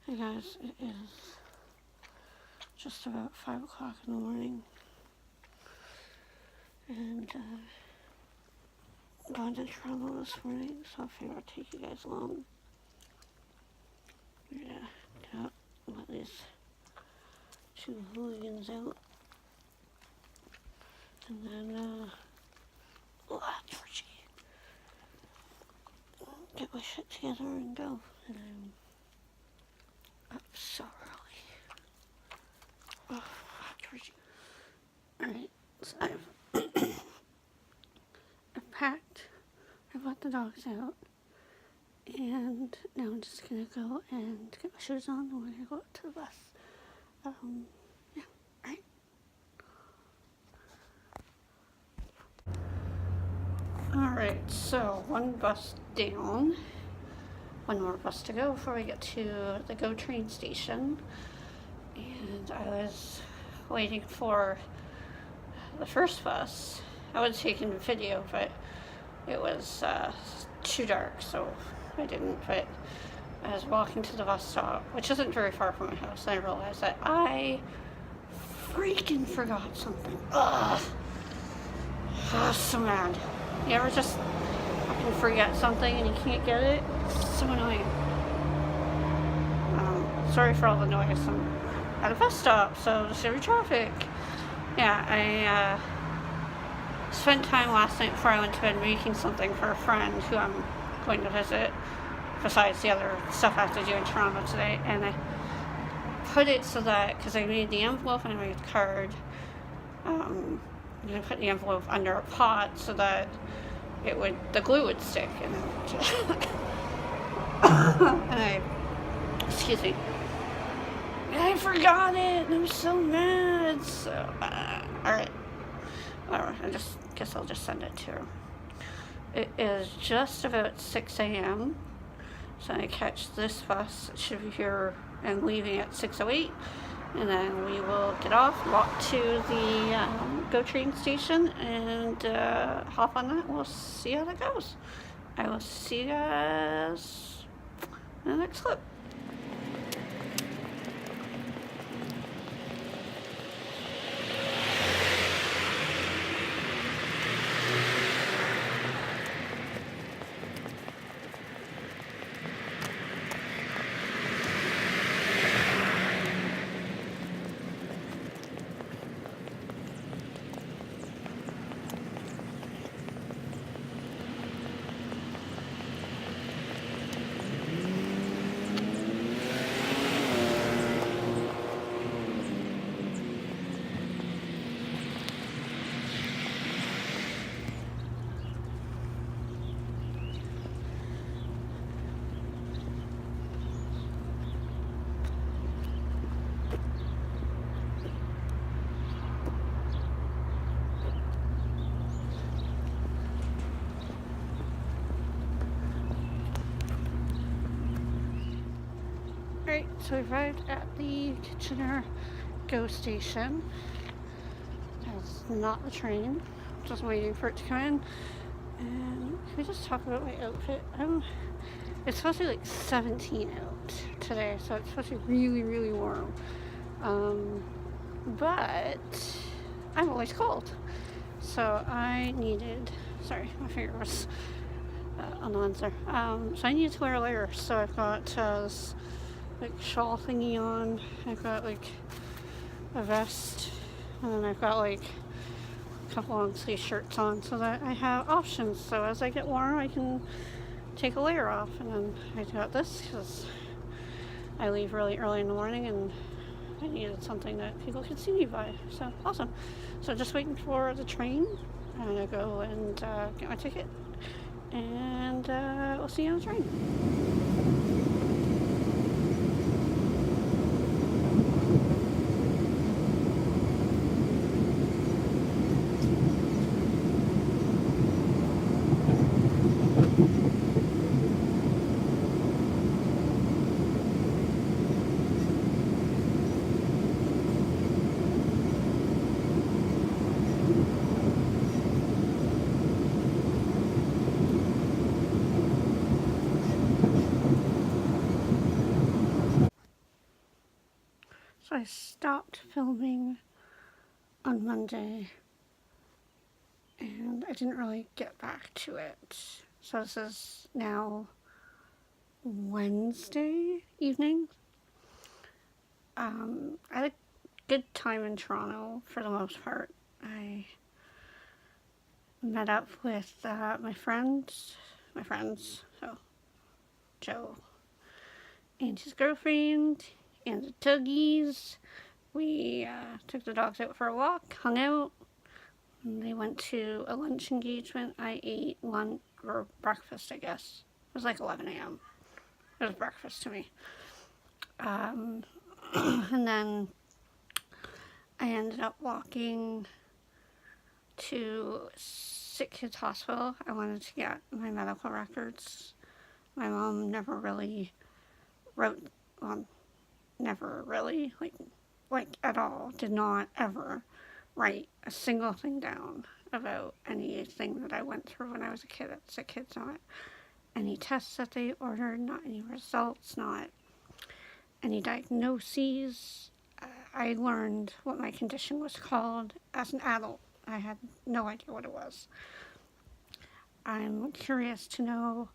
Hey guys, it is just about 5 o'clock in the morning, and going to Toronto this morning, so I figured I'd take you guys along. Yeah, get out, let these two hooligans out, and then, Georgie, get my shit together and go. And I'm up so early. Oh, Georgie. Alright, so I've packed, I've let the dogs out, and now I'm just gonna go and get my shoes on, and we're gonna go up to the bus. Yeah, alright. Alright, so one bus down, one more bus to go before we get to the GO train station. And I was waiting for the first bus. I was taking a video, but it was too dark, so I didn't. But I was walking to the bus stop, which isn't very far from my house, and I realized that I freaking forgot something. Ugh. Oh, so mad. You ever just fucking forget something and you can't get it? It's so annoying. Sorry for all the noise. I'm at a bus stop, so there's gonna be traffic. Yeah, I spent time last night before I went to bed making something for a friend who I'm going to visit, besides the other stuff I have to do in Toronto today, and I put it so that, because I made the envelope and I made the card, I'm going to put the envelope under a pot so that the glue would stick, and then excuse me, I forgot it, and I'm so mad, so, alright, whatever, I guess I'll just send it to her. It is just about 6 a.m., so I catch this bus. It should be here and leaving at 6:08, and then we will get off, walk to the GO train station, and hop on that. We'll see how that goes. I will see you guys in the next clip. Alright, so we arrived at the Kitchener GO station. That's not the train. Just waiting for it to come in. And can we just talk about my outfit? It's supposed to be like 17 out today, so it's supposed to be really, really warm. But I'm always cold. So I needed, sorry, my finger was on the lens there. So I needed to wear a layer. So I've got this like shawl thingy on. I've got like a vest, and then I've got like a couple long sleeve shirts on, so that I have options. So as I get warm, I can take a layer off. And then I got this because I leave really early in the morning, and I needed something that people could see me by. So awesome. So just waiting for the train. I'm gonna go and get my ticket, and we'll see you on the train. So I stopped filming on Monday, and I didn't really get back to it. So this is now Wednesday evening. I had a good time in Toronto for the most part. I met up with my friends, so Joe and his girlfriend and the Tuggies. We took the dogs out for a walk, hung out, and they went to a lunch engagement. I ate lunch, or breakfast, I guess. It was like 11 a.m. It was breakfast to me. And then I ended up walking to Sick Kids Hospital. I wanted to get my medical records. My mom never really wrote, never really, like at all, did not ever write a single thing down about anything that I went through when I was a kid at Sick Kids. Not any tests that they ordered, not any results, not any diagnoses. I learned what my condition was called as an adult. I had no idea what it was. I'm curious to know,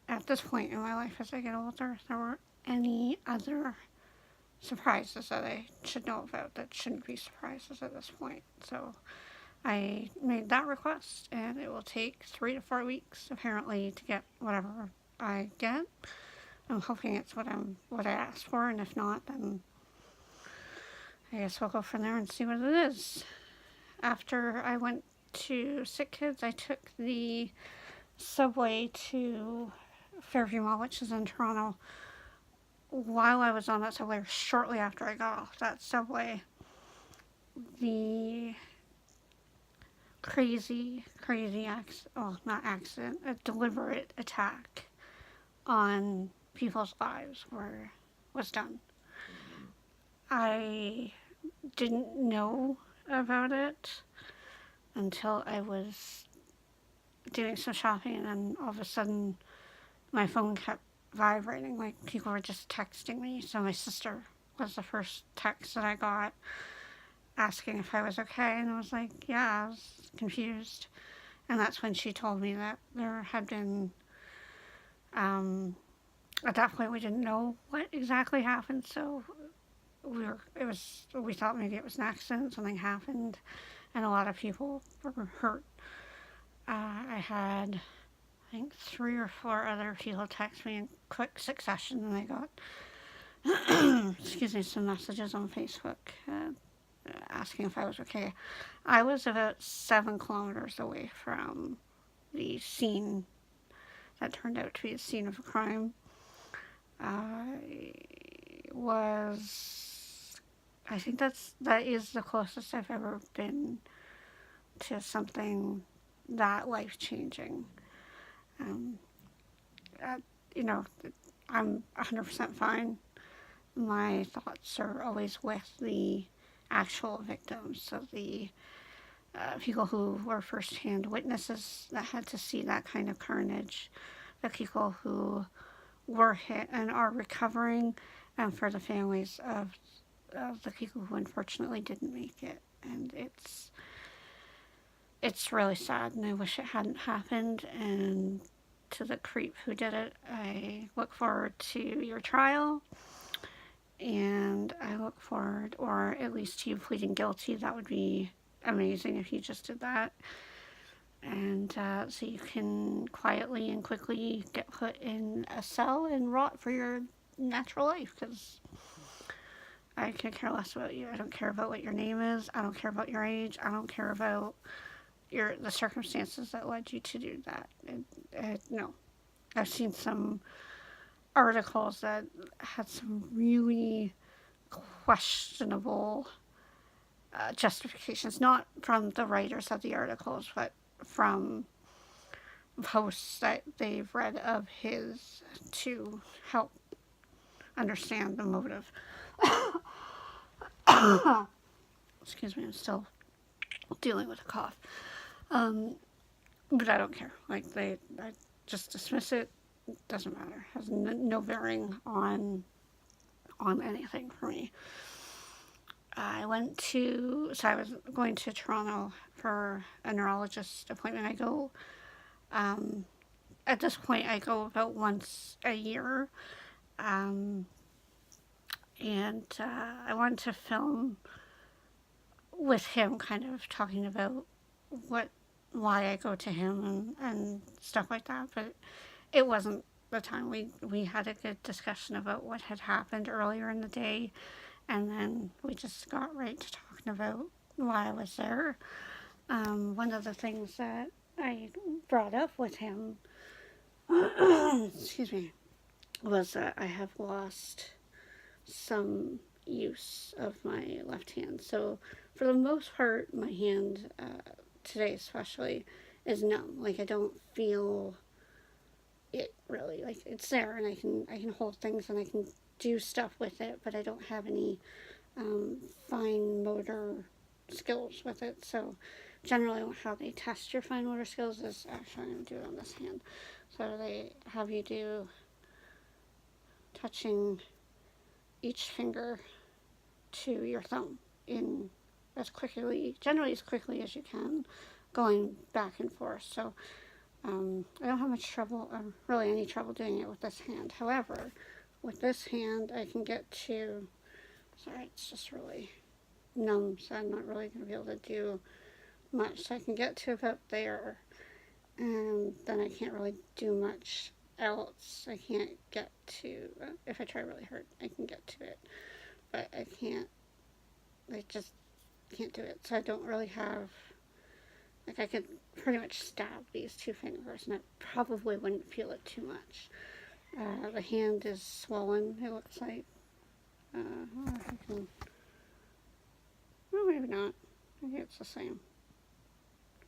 at this point in my life as I get older, if there were any other surprises that I should know about that shouldn't be surprises at this point. So I made that request, and it will take 3 to 4 weeks apparently to get whatever I get. I'm hoping it's what I asked for, and if not, then I guess we'll go from there and see what it is. After I went to Sick Kids, I took the subway to Fairview Mall, which is in Toronto. While I was on that subway, shortly after I got off that subway, the crazy a deliberate attack on people's lives was done. I didn't know about it until I was doing some shopping, and all of a sudden my phone kept vibrating, like people were just texting me. So my sister was the first text that I got asking if I was okay, and I was like, yeah, I was confused. And that's when she told me that there had been, at that point we didn't know what exactly happened, so we thought maybe it was an accident, something happened, and a lot of people were hurt. I had, I think, 3 or 4 other people text me in quick succession, and I got, excuse me, some messages on Facebook asking if I was okay. I was about 7 kilometers away from the scene that turned out to be the scene of a crime. I think that is the closest I've ever been to something that life-changing. You know, I'm 100% fine. My thoughts are always with the actual victims, so the people who were first-hand witnesses that had to see that kind of carnage, the people who were hit and are recovering, and for the families of the people who unfortunately didn't make it. And it's really sad, and I wish it hadn't happened. And to the creep who did it, I look forward to your trial, and I look forward, or at least to you pleading guilty. That would be amazing if you just did that. And so you can quietly and quickly get put in a cell and rot for your natural life, because I could care less about you. I don't care about what your name is. I don't care about your age. I don't care about the circumstances that led you to do that. No. I've seen some articles that had some really questionable justifications, not from the writers of the articles, but from posts that they've read of his to help understand the motive. Excuse me, I'm still dealing with a cough. But I don't care. I just dismiss it. Doesn't matter. Has no bearing on anything for me. I went to, so I was going to Toronto for a neurologist appointment. I go, um, at this point, I go about once a year. Um, and I wanted to film with him, kind of talking about what, why I go to him and stuff like that. But it wasn't the time. We had a good discussion about what had happened earlier in the day, and then we just got right to talking about why I was there. One of the things that I brought up with him, excuse me, was that I have lost some use of my left hand. So for the most part, my hand, today especially, is numb. Like I don't feel it really. Like it's there, and I can hold things and I can do stuff with it, but I don't have any fine motor skills with it. So generally, how they test your fine motor skills is actually I'm going to do it on this hand. So they have you do touching each finger to your thumb in generally as quickly as you can, going back and forth. So I don't have much trouble, really any trouble doing it with this hand. However, with this hand, I can get to, sorry, it's just really numb, so I'm not really going to be able to do much. So I can get to about there, and then I can't really do much else. I can't get to, if I try really hard, I can get to it, but I just can't do it. So I don't really have, like I could pretty much stab these two fingers and I probably wouldn't feel it too much. The hand is swollen, it looks like. I can, well, maybe not. Maybe it's the same.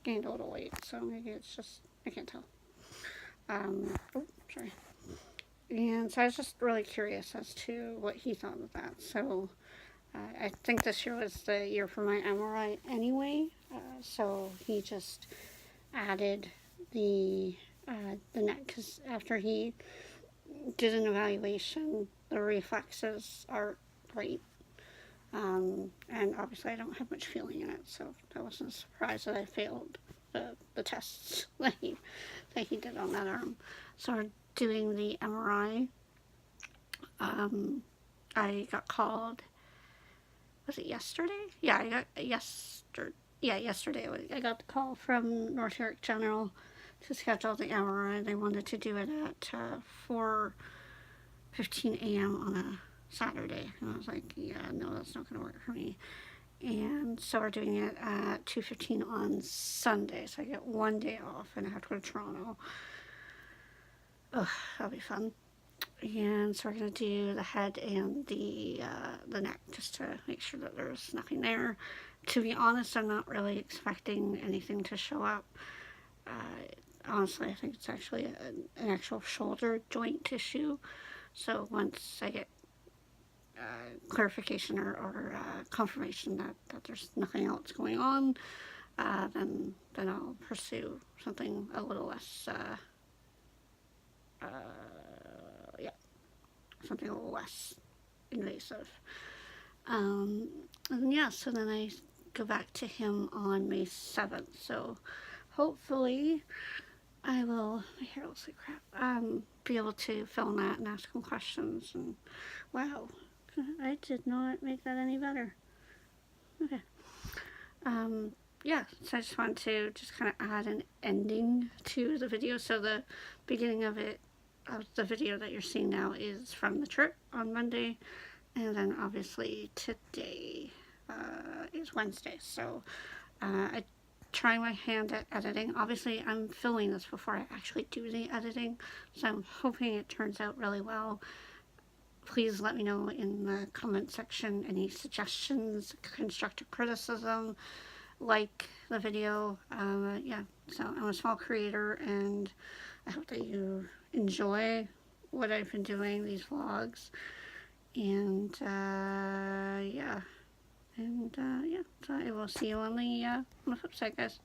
Gained a little weight, so maybe it's just, I can't tell. Oh, sorry. And so I was just really curious as to what he thought of that. So I think this year was the year for my MRI anyway. So he just added the neck, because after he did an evaluation, the reflexes are great. And obviously I don't have much feeling in it, so I wasn't surprised that I failed the tests that he did on that arm. So we're doing the MRI. I got called, was it yesterday? Yeah, I got yesterday I got the call from North York General to schedule the MRI. They wanted to do it at 4:15 a.m. on a Saturday, and I was like, yeah, no, that's not going to work for me. And so we're doing it at 2:15 on Sunday, so I get one day off and I have to go to Toronto. Ugh, that'll be fun. And so we're going to do the head and the neck, just to make sure that there's nothing there. To be honest, I'm not really expecting anything to show up. Honestly, I think it's actually an actual shoulder joint tissue. So once I get clarification or confirmation that there's nothing else going on, then I'll pursue something a little less, something a little less invasive. And yeah, so then I go back to him on May 7th. So hopefully I will, my hair looks like crap, be able to film that and ask him questions. And wow, I did not make that any better. Okay. Yeah, so I just wanted to just kind of add an ending to the video. So the beginning of the video that you're seeing now is from the trip on Monday, and then obviously today is Wednesday. So I try my hand at editing. Obviously I'm filming this before I actually do the editing, so I'm hoping it turns out really well. Please let me know in the comment section any suggestions, constructive criticism, like the video. Yeah, so I'm a small creator, and I hope that you enjoy what I've been doing, these vlogs. And yeah, so I will see you on the flip side, guys.